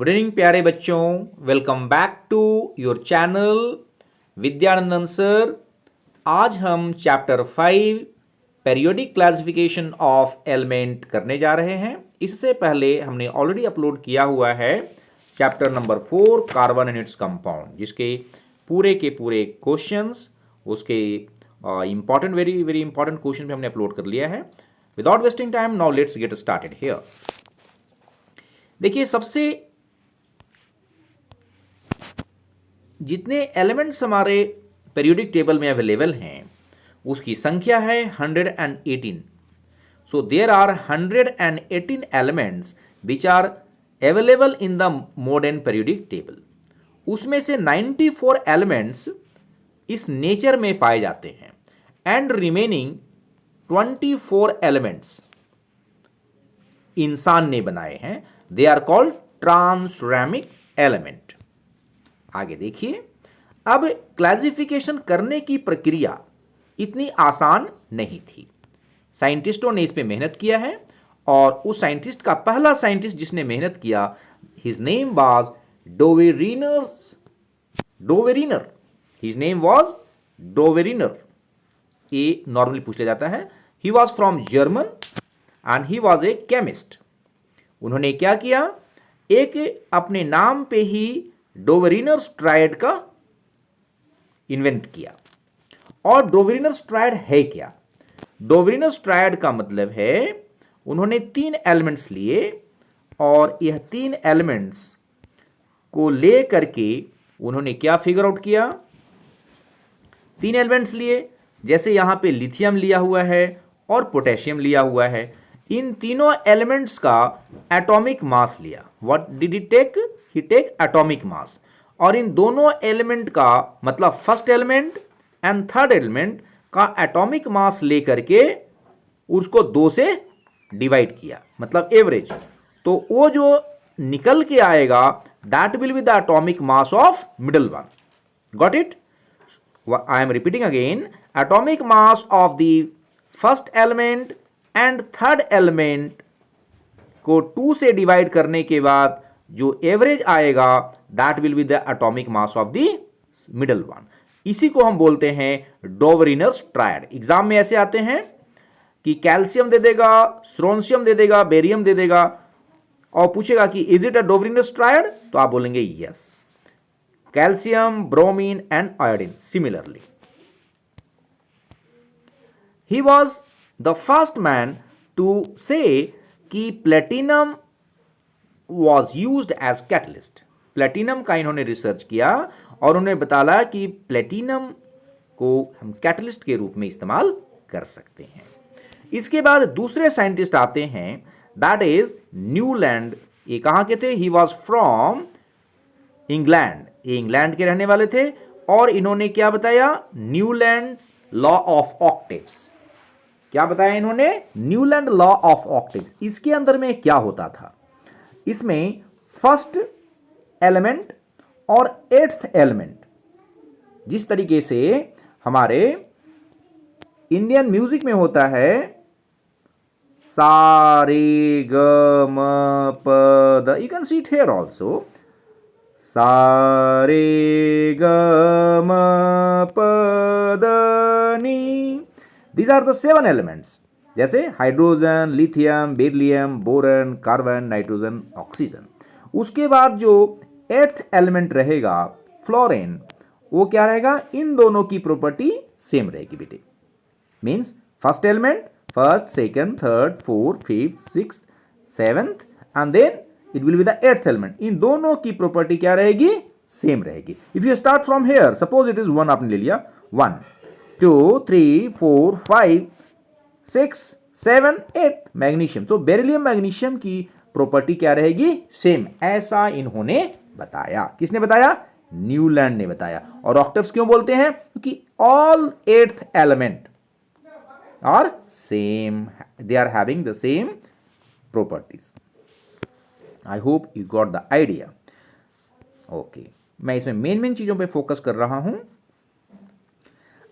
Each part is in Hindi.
गुड इवनिंग प्यारे बच्चों, welcome back to your channel Vidyanandan sir. आज हम chapter 5 periodic classification of element करने जा रहे हैं। इससे पहले हमने ऑलरेडी अपलोड किया हुआ है chapter number 4 carbon and its compound, जिसके पूरे के पूरे क्वेश्चंस, उसके important very very important question भी हमने अपलोड कर लिया है। Without wasting time now let's get started here. देखिए, सबसे जितने एलिमेंट्स हमारे पेरियोडिक टेबल में अवेलेबल हैं उसकी संख्या है 118। So there are 118 elements which are available in the modern periodic table. उसमें से 94 एलिमेंट्स इस नेचर में पाए जाते हैं एंड रिमेनिंग 24 एलिमेंट्स इंसान ने बनाए हैं। They are called transuranic element. आगे देखिए, अब क्लासिफिकेशन करने की प्रक्रिया इतनी आसान नहीं थी। साइंटिस्टों ने इस पे मेहनत किया है और उस साइंटिस्ट का पहला साइंटिस्ट जिसने मेहनत किया, his name was Dobereiner. His name was Dobereiner. ये नॉर्मली पूछ लिया जाता है। He was from German and he was a chemist. उन्होंने क्या किया, एक अपने नाम पे ही डोवेरिनर्स ट्रायड का इन्वेंट किया। और डोवेरिनर्स ट्रायड है क्या? डोवेरिनर्स ट्रायड का मतलब है उन्होंने 3 एलिमेंट्स लिए और यह 3 एलिमेंट्स को ले करके उन्होंने क्या फिगर आउट किया। 3 एलिमेंट्स लिए, जैसे यहां पे लिथियम लिया हुआ है और पोटेशियम लिया हुआ है। इन तीनों एलिमेंट्स का एटॉमिक मास लिया। What did he take? He take atomic mass. और इन दोनों एलिमेंट का मतलब first element and third element का एटॉमिक मास लेकर के उसको 2 से डिवाइड किया, मतलब एवरेज। तो वो जो निकल के आएगा that will be the atomic mass of middle one. Got it? I am repeating again, atomic mass of the first element and third element को 2 से डिवाइड करने के बाद जो एवरेज आएगा that will be the atomic mass of the middle one. इसी को हम बोलते हैं डोवेरिनर्स ट्रायड। एग्जाम में ऐसे आते हैं कि कैल्शियम दे देगा, स्ट्रोंशियम दे देगा, बेरियम दे देगा और पूछेगा कि is it a Dobereiner's triad, तो आप बोलेंगे yes. Calcium, bromine and iodine similarly. He was the first man to say कि platinum was used as catalyst. Platinum का इन्होंने रिसर्च किया और उन्होंने बताया कि प्लेटिनम को हम कैटलिस्ट के रूप में इस्तेमाल कर सकते हैं। इसके बाद दूसरे साइंटिस्ट आते हैं, दैट इज न्यूलैंड। ये कहां के थे? He was from England. ये इंग्लैंड के रहने वाले थे और इन्होंने क्या बताया? Newland law of octaves. क्या बताया इन्होंने? Newland law of octaves. इसके अंदर में क्या होता था? इसमें फर्स्ट एलिमेंट और 8th एलिमेंट, जिस तरीके से हमारे इंडियन म्यूजिक में होता है सा re ga ma pa dha, you can see it here also. Sa re ga ma pa dha ni, these are the 7 elements, जैसे hydrogen, lithium, beryllium, boron, carbon, nitrogen, oxygen. उसके बाद जो 8th एलिमेंट रहेगा फ्लोरीन, वो क्या रहेगा? इन दोनों की प्रॉपर्टी सेम रहेगी बेटे। Means first element, first, second, third, fourth, fifth, sixth, seventh and then it will be the 8th element. इन दोनों की प्रॉपर्टी क्या रहेगी? सेम रहेगी। If you start from here, suppose it is 1 आपने ले लिया, 1 2 3 4 5 6 7 8 मैग्नीशियम, तो बेरिलियम मैग्नीशियम की प्रॉपर्टी क्या रहेगी? सेम। ऐसा इन्होंने बताया। किसने बताया? न्यूलैंड ने बताया। और ऑक्टेव्स क्यों बोलते हैं? क्योंकि all 8th element are same, they are having the same properties. I hope you got the idea. Okay, मैं इसमें मेन चीजों पे फोकस कर रहा हूं।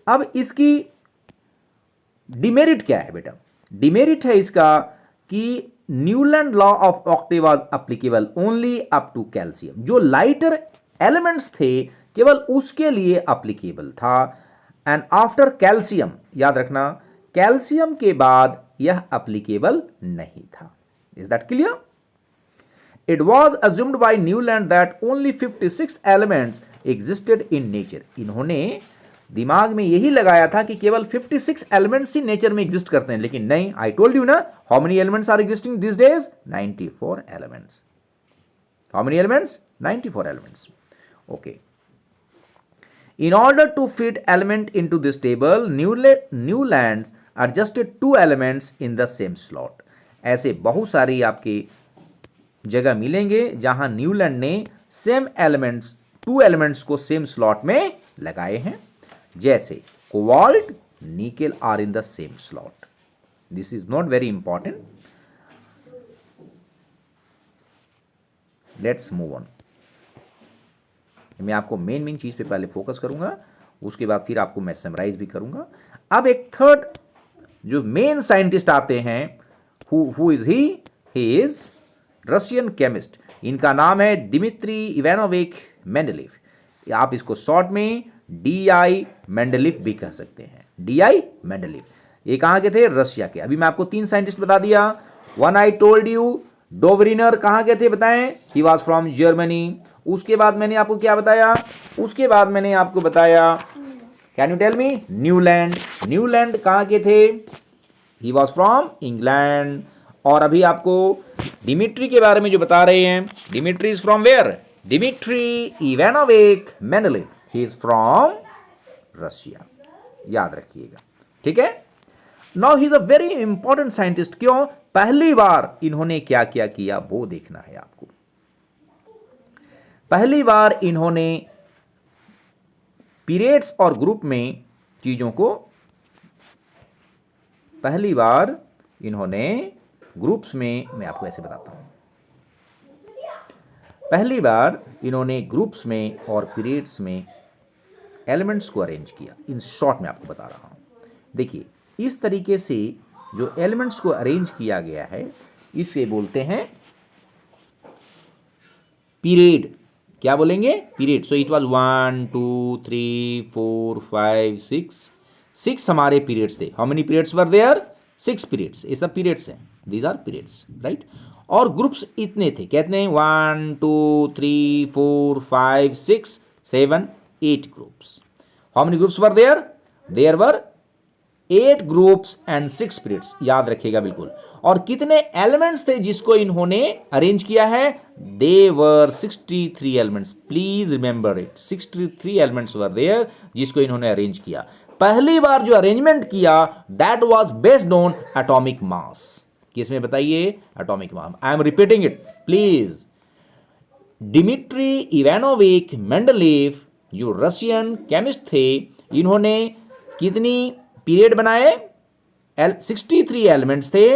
अब इसकी डिमेरिट क्या है बेटा? डिमेरिट है इसका कि Newland law of octave was applicable only up to calcium. जो लाइटर एलिमेंट्स थे केवल उसके लिए एप्लीकेबल था। एंड आफ्टर कैल्शियम, याद रखना, कैल्शियम के बाद यह एप्लीकेबल नहीं था। Is that clear? It was assumed by Newland that only 56 elements existed in nature. इन्होंने दिमाग में यही लगाया था कि केवल 56 एलिमेंट्स ही नेचर में एग्जिस्ट करते हैं, लेकिन नहीं। आई टोल्ड यू ना, how many elements are existing this days? 94 elements. How many elements? 94 elements. Okay. In order to fit element into this table, Newlands adjusted 2 elements in the same slot. ऐसे बहुत सारी आपके जगह मिलेंगे जहां न्यूलैंड ने सेम एलिमेंट्स, 2 एलिमेंट्स को सेम स्लॉट में लगाए हैं। जैसे cobalt, nickel are in the same slot. This is not very important. Let's move on. मैं आपको मेन चीज पे पहले फोकस करूंगा, उसके बाद फिर आपको मैं समराइज भी करूंगा। अब एक थर्ड जो मेन साइंटिस्ट आते हैं, who is he is Russian chemist. इनका नाम है दिमित्री इवानोविच मेंडेलीव। आप इसको शॉर्ट में DI मेंडेलीव भी कह सकते हैं। DI Mendeleev. ये कहाँ के थे? रशिया के। अभी मैं आपको 3 साइंटिस्ट बता दिया। वन आई टोल्ड यू, डोवरिनर कहाँ के थे बताएं? ही वॉज फ्रॉम जर्मनी। उसके बाद मैंने आपको क्या बताया? उसके बाद मैंने आपको बताया, can you tell me? Newland. Newland कहाँ के थे? He was from England. और अभी आपको डिमिट्री के बारे में जो बता रहे हैं, Dmitri is from where? Dmitri Ivanovich Mendeleev, he is from Russia. याद रखिएगा, ठीक है। Now he is a very important scientist. क्यों? पहली बार इन्होंने क्या क्या किया वो देखना है आपको। पहली बार इन्होंने पीरियड्स और ग्रुप में चीजों को, पहली बार इन्होंने ग्रुप्स में, मैं आपको ऐसे बताता हूं, पहली बार इन्होंने ग्रुप्स में और पीरियड्स में एलिमेंट्स को अरेंज किया। इन शॉर्ट में आपको बता रहा हूं। देखिए, इस तरीके से जो एलिमेंट्स को अरेंज किया गया है, इसे बोलते हैं पीरियड। क्या बोलेंगे? पीरियड। सो इट वाज 1 2 3 4 5 6 हमारे पीरियड्स थे। How many periods were there? 6 periods. ये सब पीरियड्स हैं, दीज आर पीरियड्स, राइट। और ग्रुप्स इतने थे, कहते हैं 1 2 3 4 5 6 7 8 groups. How many groups were there? There were 8 groups and 6 periods. याद रखिएगा बिल्कुल। और कितने एलिमेंट्स थे जिसको इन्होंने अरेंज किया है? They were 63 elements. Please remember it, 63 elements were there जिसको इन्होंने अरेंज किया। पहली बार जो अरेंजमेंट किया, that was based on atomic mass. किसमें बताइए? Atomic mass. I am repeating it please. Dmitri Ivanovich Mendeleev जो रशियन केमिस्ट थे, इन्होंने कितनी पीरियड बनाए? 63 एलिमेंट्स थे,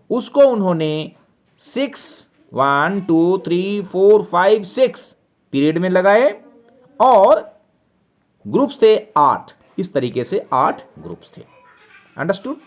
उसको उन्होंने 1 2 3 4 5 6 पीरियड में लगाए। और ग्रुप्स थे 8। इस तरीके से 8 ग्रुप्स थे। अंडरस्टूड?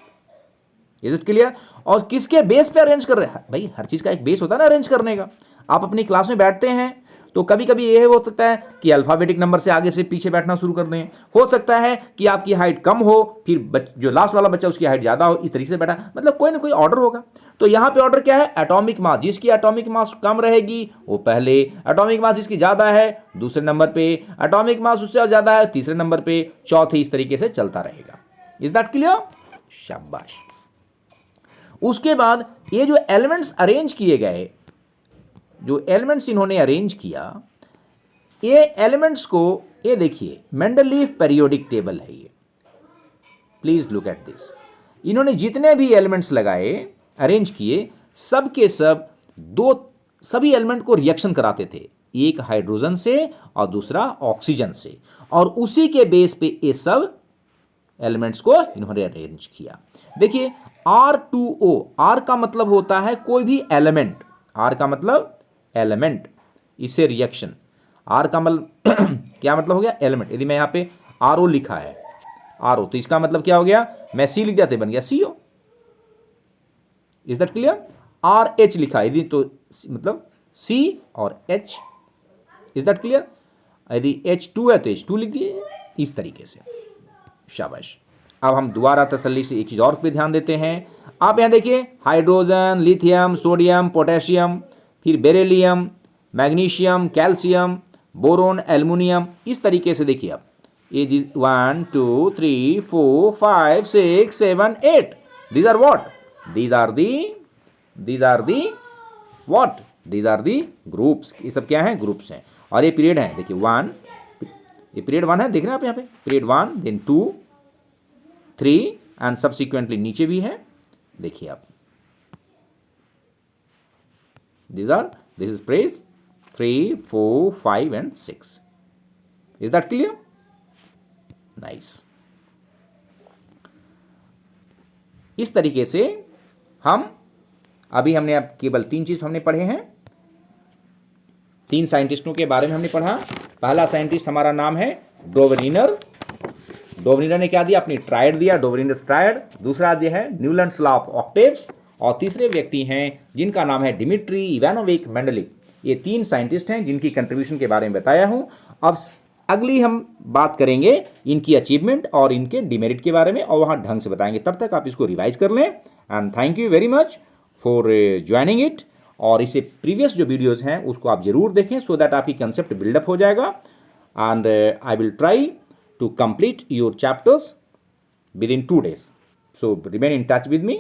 Is it clear? और किसके बेस पे अरेंज कर रहे हैं? भाई हर चीज का एक बेस होता है ना अरेंज करने का। आप अपनी क्लास में बैठते हैं तो कभी कभी ये हो सकता है कि अल्फाबेटिक नंबर से आगे से पीछे बैठना शुरू कर दें। हो सकता है कि आपकी हाइट कम हो, फिर जो लास्ट वाला बच्चा उसकी हाइट ज्यादा हो, इस तरीके से बैठा, मतलब कोई ना कोई ऑर्डर होगा। तो यहां पे ऑर्डर क्या है? Atomic mass. जिसकी एटॉमिक मास कम रहेगी वो पहले, एटॉमिक मास जिसकी ज्यादा है दूसरे नंबर पे, एटॉमिक मास उससे ज्यादा है तीसरे नंबर पे, चौथे, इस तरीके से चलता रहेगा। Is that clear? शाबाश। उसके बाद ये जो एलिमेंट्स अरेंज किए गए, जो एलिमेंट्स इन्होंने अरेंज किया, ये एलिमेंट्स को, ये देखिए मेंडेलीव पीरियोडिक टेबल है ये। Please look at this. इन्होंने जितने भी एलिमेंट्स लगाए, अरेंज किए, सब के सब सभी एलिमेंट को रिएक्शन कराते थे, एक हाइड्रोजन से और दूसरा ऑक्सीजन से, और उसी के बेस पे ये सब एलिमेंट्स को इन्होंने अरेंज किया। देखिए R2O, R का मतलब होता है कोई भी एलिमेंट, R का मतलब एलिमेंट, इसे रिएक्शन। R का मतलब क्या मतलब हो गया? एलिमेंट। यदि मैं यहां पे RO लिखा है, RO, तो इसका मतलब क्या हो गया? मैं C लिख दिया तो बन गया CO। Is that clear? R H लिखा है, यदि तो मतलब सी और एच, इज दैट क्लियर? यदि H2 है तो H2 लिख दिए इस तरीके से। शाबाश। अब हम दोबारा तसल्ली से एक चीज़ और पे ध्यान देते हैं। आप यहाँ देखिए, हाइड्रोजन, लिथियम, सोडियम, पोटेशियम, फिर beryllium, magnesium, calcium, boron, aluminium, इस तरीके से देखिए आप, ये 1 2 3 4 5 6 7 8, these are what, these are the what, these are the groups. ये सब क्या है? ग्रुप्स हैं। और ये पीरियड है, देखिए 1, ये पीरियड 1 है, देख रहे हैं आप यहाँ पे, पीरियड 1, देन 2, 3 एंड सब्सिक्वेंटली नीचे भी है, देखिए आप, this is press 3 4 5 and 6। Is that clear? Nice. इस तरीके से हम अभी हमने अब केवल 3 चीज हमने पढ़े हैं, 3 साइंटिस्टों के बारे में हमने पढ़ा। पहला साइंटिस्ट हमारा नाम है डोवरिनर। डोवरिनर ने क्या दिया? अपनी ट्रायड दिया, डोवरिनर्स ट्रायड। दूसरा दिया है न्यूलैंड्स लॉ ऑफ ऑक्टेव्स। और तीसरे व्यक्ति हैं जिनका नाम है डिमिट्री इवानोविच मेंडलिक। ये 3 साइंटिस्ट हैं जिनकी कंट्रीब्यूशन के बारे में बताया हूं। अब अगली हम बात करेंगे इनकी अचीवमेंट और इनके डिमेरिट के बारे में, और वहां ढंग से बताएंगे। तब तक आप इसको रिवाइज कर लें। And thank you very much for joining it. और इससे प्रीवियस जो वीडियोस हैं उसको आप जरूर देखें, सो दैट आपकी कंसेप्ट बिल्डअप हो जाएगा। And I will try to complete your chapters within 2 days. So remain in touch with me,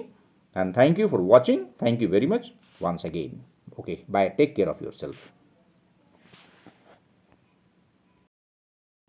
and thank you for watching. Thank you very much once again. Okay, bye. Take care of yourself.